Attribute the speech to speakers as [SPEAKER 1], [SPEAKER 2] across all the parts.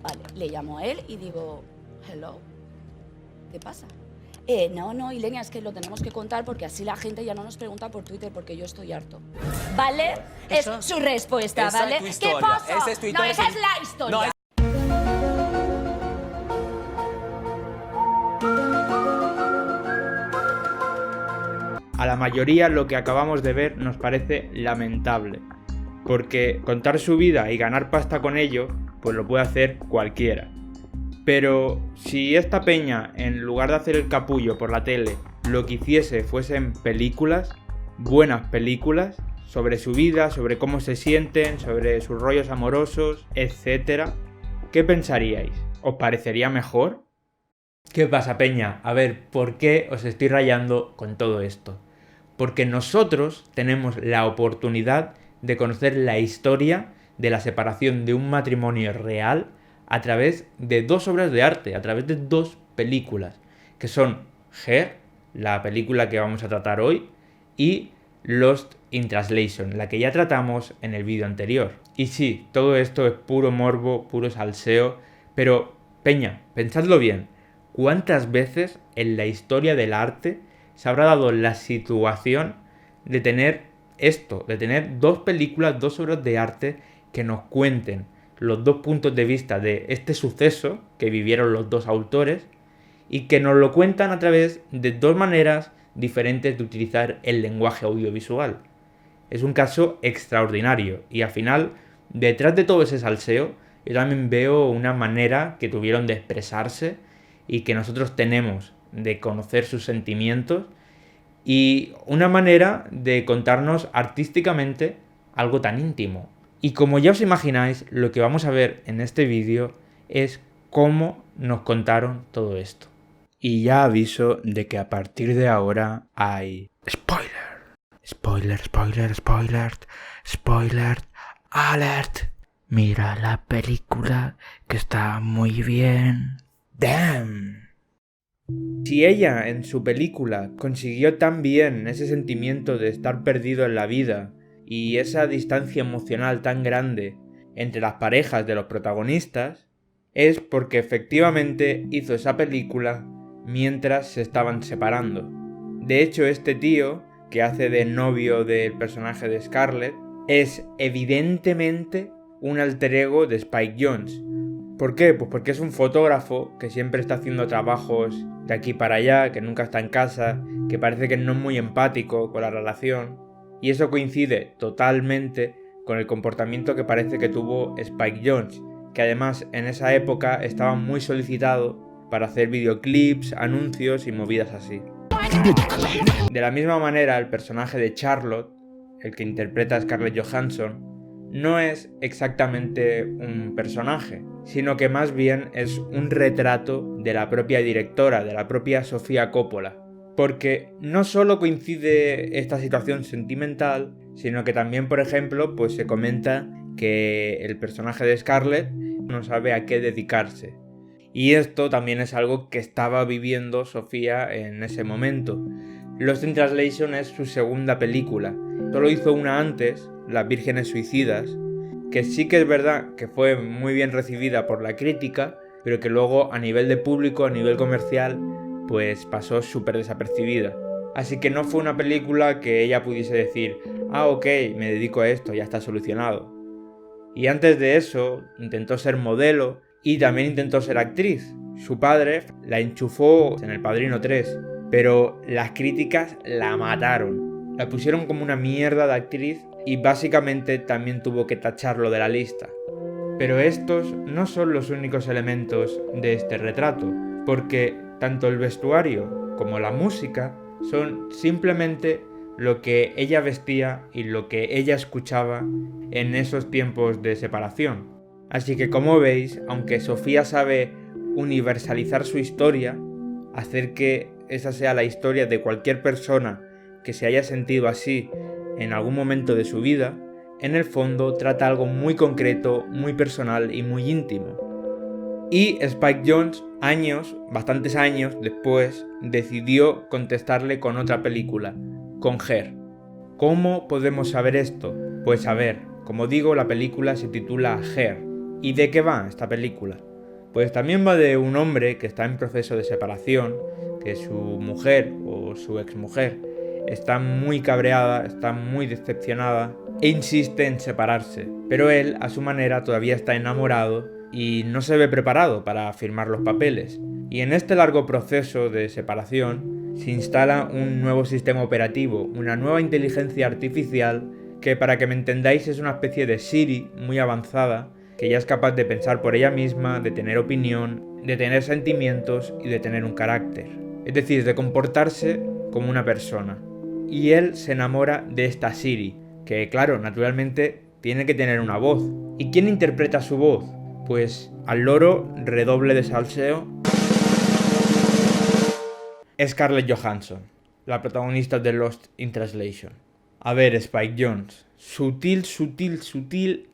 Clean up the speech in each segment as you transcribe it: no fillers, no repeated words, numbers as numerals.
[SPEAKER 1] Vale, le llamo a él y digo, hello, ¿qué pasa? No, Ilenia, es que lo tenemos que contar porque así la gente ya no nos pregunta por Twitter porque yo estoy harto. ¿Vale?
[SPEAKER 2] Eso-
[SPEAKER 1] Es su respuesta,
[SPEAKER 2] esa
[SPEAKER 1] ¿vale?
[SPEAKER 2] es tu
[SPEAKER 1] ¿Qué
[SPEAKER 2] historia.
[SPEAKER 1] pasa?
[SPEAKER 2] Esa es tu
[SPEAKER 1] No,
[SPEAKER 2] historia.
[SPEAKER 1] esa es la historia.
[SPEAKER 2] No, es-
[SPEAKER 3] A la mayoría lo que acabamos de ver nos parece lamentable, porque contar su vida y ganar pasta con ello, pues lo puede hacer cualquiera. Pero si esta peña, en lugar de hacer el capullo por la tele, lo que hiciese fuesen películas, buenas películas, sobre su vida, sobre cómo se sienten, sobre sus rollos amorosos, etc., ¿qué pensaríais? ¿Os parecería mejor? ¿Qué pasa, peña? A ver, ¿por qué os estoy rayando con todo esto? Porque nosotros tenemos la oportunidad de conocer la historia de la separación de un matrimonio real a través de dos obras de arte, a través de dos películas, que son Her, la película que vamos a tratar hoy, y Lost in Translation, la que ya tratamos en el vídeo anterior. Y sí, todo esto es puro morbo, puro salseo, pero, peña, pensadlo bien, ¿cuántas veces en la historia del arte se habrá dado la situación de tener esto, de tener dos películas, dos obras de arte que nos cuenten los dos puntos de vista de este suceso que vivieron los dos autores y que nos lo cuentan a través de dos maneras diferentes de utilizar el lenguaje audiovisual? Es un caso extraordinario y al final, detrás de todo ese salseo, yo también veo una manera que tuvieron de expresarse y que nosotros tenemos de conocer sus sentimientos y una manera de contarnos artísticamente algo tan íntimo. Y como ya os imagináis, lo que vamos a ver en este vídeo es cómo nos contaron todo esto. Y ya aviso de que a partir de ahora hay spoiler. Spoiler, spoiler, spoiler, spoiler, alert. Mira la película que está muy bien. Damn. Si ella en su película consiguió tan bien ese sentimiento de estar perdido en la vida y esa distancia emocional tan grande entre las parejas de los protagonistas, es porque efectivamente hizo esa película mientras se estaban separando. De hecho, este tío, que hace de novio del personaje de Scarlett, es evidentemente un alter ego de Spike Jonze. ¿Por qué? Pues porque es un fotógrafo que siempre está haciendo trabajos de aquí para allá, que nunca está en casa, que parece que no es muy empático con la relación. Y eso coincide totalmente con el comportamiento que parece que tuvo Spike Jonze, que además en esa época estaba muy solicitado para hacer videoclips, anuncios y movidas así. De la misma manera, el personaje de Charlotte, el que interpreta a Scarlett Johansson, no es exactamente un personaje, sino que más bien es un retrato de la propia directora, de la propia Sofía Coppola. Porque no solo coincide esta situación sentimental, sino que también, por ejemplo, pues se comenta que el personaje de Scarlett no sabe a qué dedicarse. Y esto también es algo que estaba viviendo Sofía en ese momento. Lost in Translation es su segunda película. Solo hizo una antes, Las Vírgenes Suicidas, que sí que es verdad que fue muy bien recibida por la crítica, pero que luego a nivel de público, a nivel comercial, pues pasó súper desapercibida. Así que no fue una película que ella pudiese decir, ok, me dedico a esto, ya está solucionado. Y antes de eso, intentó ser modelo y también intentó ser actriz. Su padre la enchufó en El Padrino 3, pero las críticas la mataron. La pusieron como una mierda de actriz y básicamente también tuvo que tacharlo de la lista. Pero estos no son los únicos elementos de este retrato, porque tanto el vestuario como la música son simplemente lo que ella vestía y lo que ella escuchaba en esos tiempos de separación. Así que, como veis, aunque Sofía sabe universalizar su historia, hacer que esa sea la historia de cualquier persona que se haya sentido así en algún momento de su vida, en el fondo trata algo muy concreto, muy personal y muy íntimo. Y Spike Jonze, bastantes años después, decidió contestarle con otra película, con Her. ¿Cómo podemos saber esto? Pues a ver, como digo, la película se titula Her. ¿Y de qué va esta película? Pues también va de un hombre que está en proceso de separación, que su mujer o su exmujer está muy cabreada, está muy decepcionada e insiste en separarse, pero él a su manera todavía está enamorado y no se ve preparado para firmar los papeles. Y en este largo proceso de separación se instala un nuevo sistema operativo, una nueva inteligencia artificial que, para que me entendáis, es una especie de Siri muy avanzada que ya es capaz de pensar por ella misma, de tener opinión, de tener sentimientos y de tener un carácter. Es decir, de comportarse como una persona. Y él se enamora de esta Siri, que claro, naturalmente tiene que tener una voz. ¿Y quién interpreta su voz? Pues al loro, redoble de salseo, Scarlett Johansson, la protagonista de Lost in Translation. A ver, Spike Jonze, sutil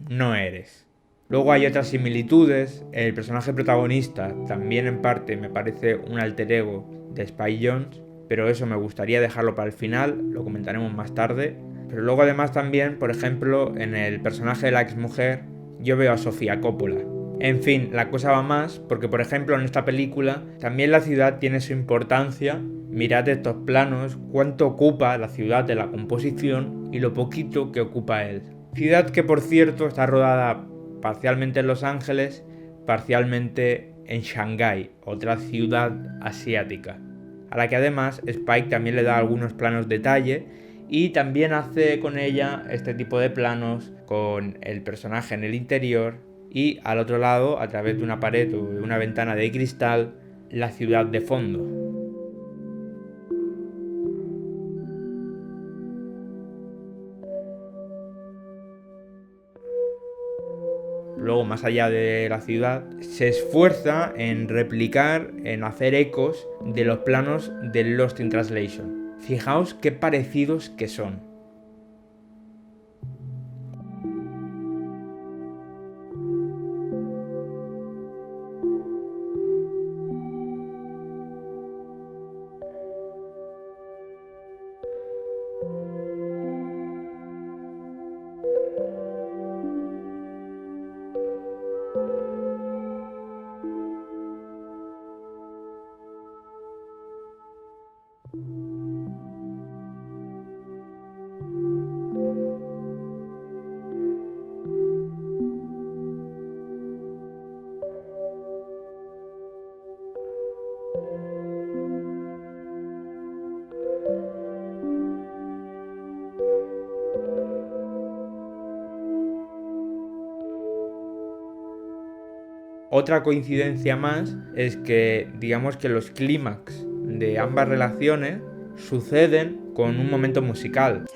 [SPEAKER 3] no eres. Luego hay otras similitudes. El personaje protagonista también en parte me parece un alter ego de Spike Jonze, pero eso me gustaría dejarlo para el final, lo comentaremos más tarde. Pero luego además también, por ejemplo, en el personaje de la exmujer, yo veo a Sofía Coppola. En fin, la cosa va más porque, por ejemplo, en esta película también la ciudad tiene su importancia. Mirad estos planos, cuánto ocupa la ciudad de la composición y lo poquito que ocupa él. Ciudad que, por cierto, está rodada parcialmente en Los Ángeles, parcialmente en Shanghái, otra ciudad asiática, a la que además Spike también le da algunos planos detalle y también hace con ella este tipo de planos con el personaje en el interior y al otro lado, a través de una pared o de una ventana de cristal, la ciudad de fondo. Luego, más allá de la ciudad, se esfuerza en replicar, en hacer ecos de los planos de Lost in Translation. Fijaos qué parecidos que son. Otra coincidencia más es que, digamos que los clímax de ambas relaciones suceden con un momento musical.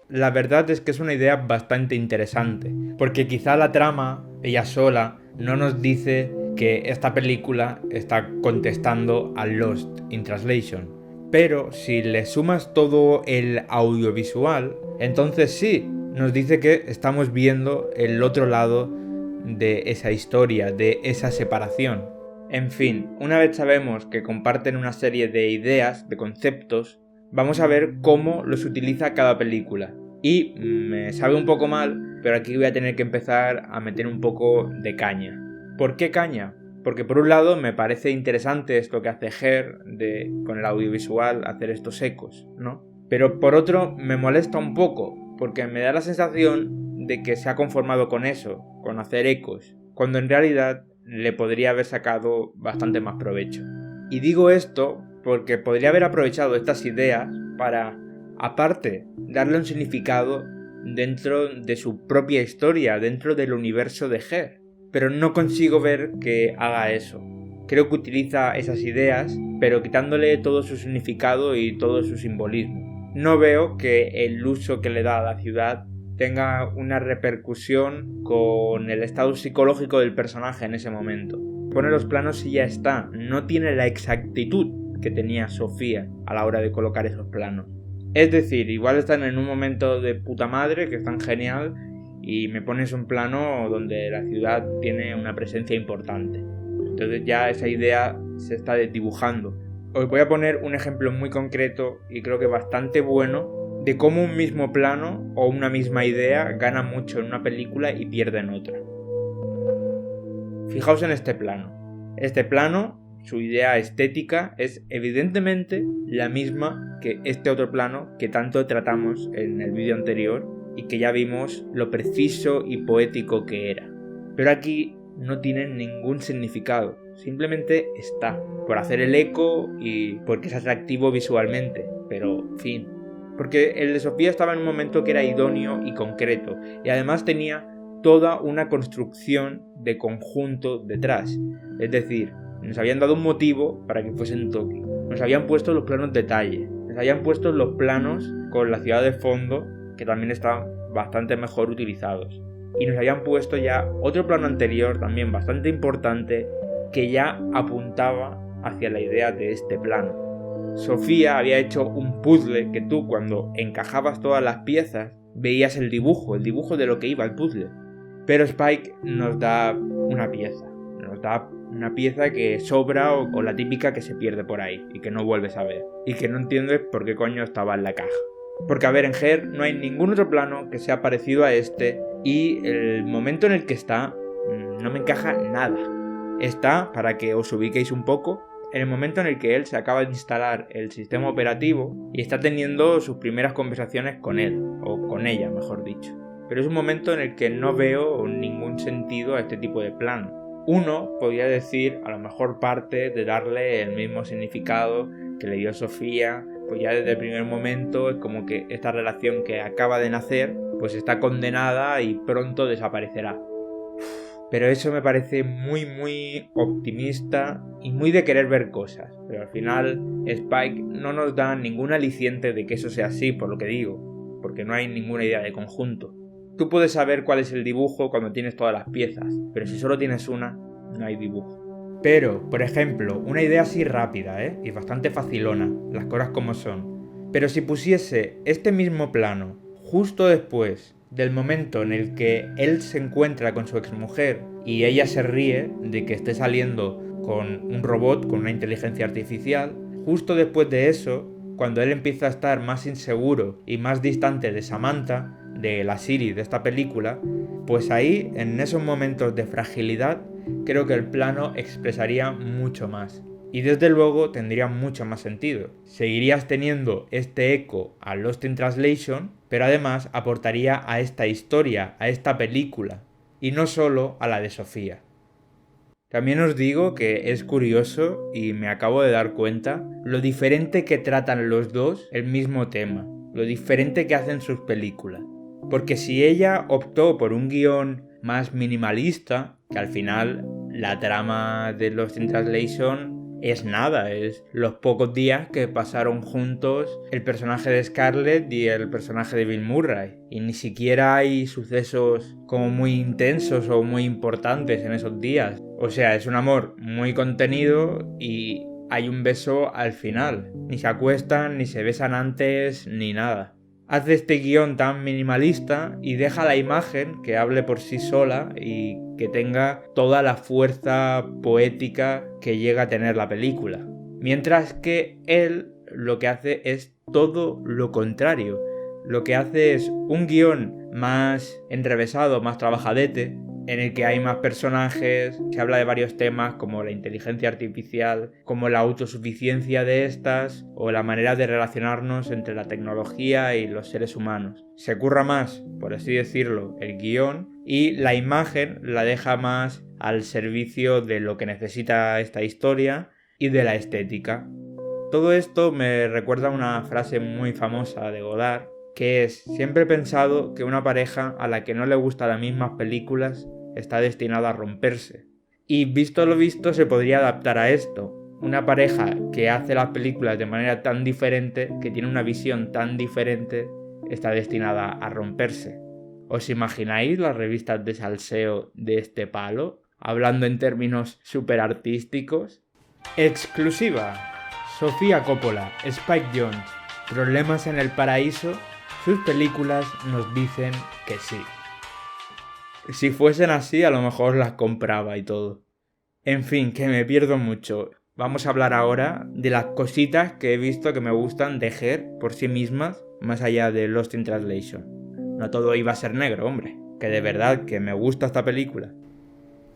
[SPEAKER 3] La verdad es que es una idea bastante interesante, porque quizá la trama, ella sola, no nos dice que esta película está contestando a Lost in Translation. Pero si le sumas todo el audiovisual, entonces sí, nos dice que estamos viendo el otro lado de esa historia, de esa separación. En fin, una vez sabemos que comparten una serie de ideas, de conceptos, vamos a ver cómo los utiliza cada película. Y me sabe un poco mal, pero aquí voy a tener que empezar a meter un poco de caña. ¿Por qué caña? Porque por un lado me parece interesante esto que hace Her con el audiovisual hacer estos ecos, ¿no? Pero por otro me molesta un poco, porque me da la sensación de que se ha conformado con eso, con hacer ecos, cuando en realidad le podría haber sacado bastante más provecho. Y digo esto porque podría haber aprovechado estas ideas para, aparte, darle un significado dentro de su propia historia, dentro del universo de Her. Pero no consigo ver que haga eso. Creo que utiliza esas ideas, pero quitándole todo su significado y todo su simbolismo. No veo que el uso que le da a la ciudad tenga una repercusión con el estado psicológico del personaje en ese momento. Pone los planos y ya está. No tiene la exactitud que tenía Sofía a la hora de colocar esos planos. Es decir, igual están en un momento de puta madre, que están genial, y me pones un plano donde la ciudad tiene una presencia importante. Entonces ya esa idea se está desdibujando. Os voy a poner un ejemplo muy concreto y creo que bastante bueno de cómo un mismo plano o una misma idea gana mucho en una película y pierde en otra. Fijaos en este plano. Este plano, su idea estética es evidentemente la misma que este otro plano que tanto tratamos en el vídeo anterior y que ya vimos lo preciso y poético que era. Pero aquí no tiene ningún significado, simplemente está, por hacer el eco y porque es atractivo visualmente, pero fin. Porque el de Sofía estaba en un momento que era idóneo y concreto, y además tenía toda una construcción de conjunto detrás. Es decir, nos habían dado un motivo para que fuese en Tokio, nos habían puesto los planos detalle, nos habían puesto los planos con la ciudad de fondo, que también estaban bastante mejor utilizados. Y nos habían puesto ya otro plano anterior, también bastante importante, que ya apuntaba hacia la idea de este plano. Sofía había hecho un puzzle que tú, cuando encajabas todas las piezas, veías el dibujo de lo que iba el puzzle. Pero Spike nos da una pieza que sobra o la típica que se pierde por ahí y que no vuelves a ver. Y que no entiendes por qué coño estaba en la caja. Porque a ver, en Her no hay ningún otro plano que sea parecido a este y el momento en el que está no me encaja nada. Está, para que os ubiquéis un poco, en el momento en el que él se acaba de instalar el sistema operativo y está teniendo sus primeras conversaciones con él, o con ella, mejor dicho. Pero es un momento en el que no veo ningún sentido a este tipo de plano. Uno podría decir, a lo mejor parte de darle el mismo significado que le dio Sofía, pues ya desde el primer momento es como que esta relación que acaba de nacer, pues está condenada y pronto desaparecerá. Pero eso me parece muy optimista y muy de querer ver cosas. Pero al final Spike no nos da ningún aliciente de que eso sea así, por lo que digo, porque no hay ninguna idea de conjunto. Tú puedes saber cuál es el dibujo cuando tienes todas las piezas, pero si solo tienes una, no hay dibujo. Pero, por ejemplo, una idea así rápida, y bastante facilona, las cosas como son. Pero si pusiese este mismo plano justo después del momento en el que él se encuentra con su exmujer y ella se ríe de que esté saliendo con un robot, con una inteligencia artificial, justo después de eso, cuando él empieza a estar más inseguro y más distante de Samantha, de la Siri de esta película, pues ahí, en esos momentos de fragilidad, creo que el plano expresaría mucho más. Y desde luego tendría mucho más sentido. Seguirías teniendo este eco a Lost in Translation, pero además aportaría a esta historia, a esta película, y no solo a la de Sofía. También os digo que es curioso, y me acabo de dar cuenta, lo diferente que tratan los dos el mismo tema, lo diferente que hacen sus películas. Porque si ella optó por un guión más minimalista, que al final la trama de Lost in Translation es nada, es los pocos días que pasaron juntos el personaje de Scarlett y el personaje de Bill Murray. Y ni siquiera hay sucesos como muy intensos o muy importantes en esos días. O sea, es un amor muy contenido y hay un beso al final. Ni se acuestan, ni se besan antes, ni nada. Hace este guión tan minimalista y deja la imagen que hable por sí sola y que tenga toda la fuerza poética que llega a tener la película. Mientras que él lo que hace es todo lo contrario. Lo que hace es un guión más enrevesado, más trabajadete, en el que hay más personajes, se habla de varios temas como la inteligencia artificial, como la autosuficiencia de estas o la manera de relacionarnos entre la tecnología y los seres humanos. Se curra más, por así decirlo, el guión y la imagen la deja más al servicio de lo que necesita esta historia y de la estética. Todo esto me recuerda a una frase muy famosa de Godard, que es: siempre he pensado que una pareja a la que no le gustan las mismas películas está destinada a romperse. Y visto lo visto se podría adaptar a esto. Una pareja que hace las películas de manera tan diferente, que tiene una visión tan diferente, está destinada a romperse. ¿Os imagináis las revistas de salseo de este palo? Hablando en términos súper artísticos. Exclusiva. Sofía Coppola, Spike Jonze, Problemas en el Paraíso. Sus películas nos dicen que sí. Si fuesen así, a lo mejor las compraba y todo. En fin, que me pierdo mucho. Vamos a hablar ahora de las cositas que he visto que me gustan de Her por sí mismas, más allá de Lost in Translation. No todo iba a ser negro, hombre, que de verdad que me gusta esta película.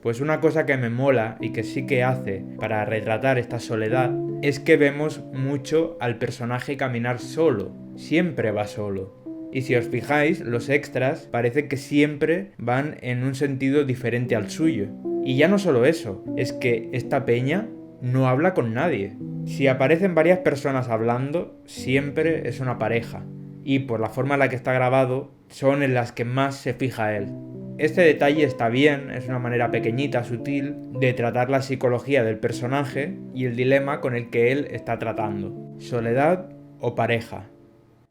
[SPEAKER 3] Pues una cosa que me mola y que sí que hace para retratar esta soledad es que vemos mucho al personaje caminar solo, siempre va solo. Y si os fijáis, los extras parece que siempre van en un sentido diferente al suyo. Y ya no solo eso, es que esta peña no habla con nadie. Si aparecen varias personas hablando, siempre es una pareja. Y por la forma en la que está grabado, son en las que más se fija él. Este detalle está bien, es una manera pequeñita, sutil, de tratar la psicología del personaje y el dilema con el que él está tratando. Soledad o pareja.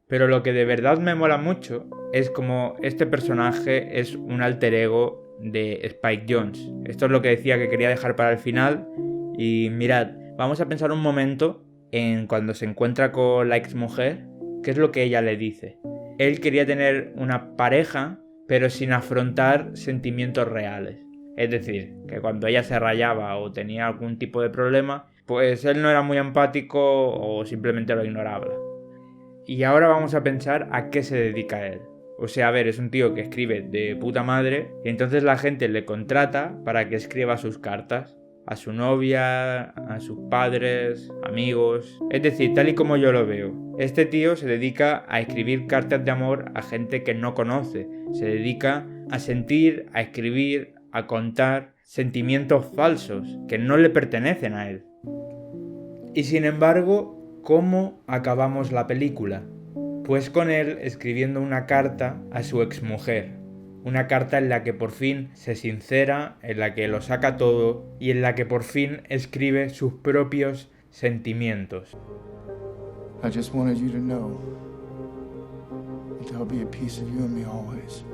[SPEAKER 3] Pero lo que de verdad me mola mucho es como este personaje es un alter ego de Spike Jonze. Esto es lo que decía que quería dejar para el final. Y mirad, vamos a pensar un momento en cuando se encuentra con la exmujer, qué es lo que ella le dice. Él quería tener una pareja, pero sin afrontar sentimientos reales. Es decir, que cuando ella se rayaba o tenía algún tipo de problema, pues él no era muy empático o simplemente lo ignoraba. Y ahora vamos a pensar a qué se dedica él. O sea, a ver, es un tío que escribe de puta madre y entonces la gente le contrata para que escriba sus cartas a su novia, a sus padres, amigos. Es decir, tal y como yo lo veo, este tío se dedica a escribir cartas de amor a gente que no conoce. Se dedica a sentir, a escribir, a contar sentimientos falsos que no le pertenecen a él. Y sin embargo, ¿cómo acabamos la película? Pues con él escribiendo una carta a su exmujer. Una carta en la que por fin se sincera, en la que lo saca todo y en la que por fin escribe sus propios sentimientos.
[SPEAKER 2] I just wanted you to know that there'll be a piece of you and me always.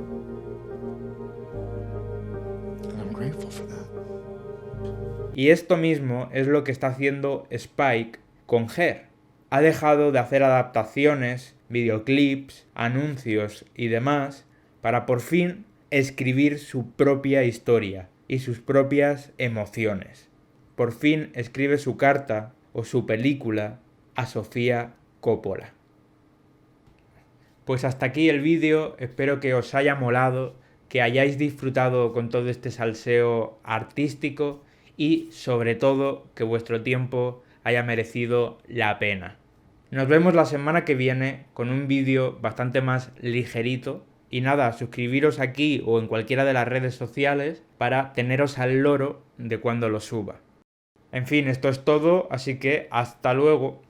[SPEAKER 2] And I'm grateful for that.
[SPEAKER 3] Y esto mismo es lo que está haciendo Spike con Her. Ha dejado de hacer adaptaciones, videoclips, anuncios y demás para por fin escribir su propia historia y sus propias emociones. Por fin escribe su carta o su película a Sofía Coppola. Pues hasta aquí el vídeo, espero que os haya molado, que hayáis disfrutado con todo este salseo artístico y sobre todo que vuestro tiempo haya merecido la pena. Nos vemos la semana que viene con un vídeo bastante más ligerito. Y nada, suscribiros aquí o en cualquiera de las redes sociales para teneros al loro de cuando lo suba. En fin, esto es todo, así que hasta luego.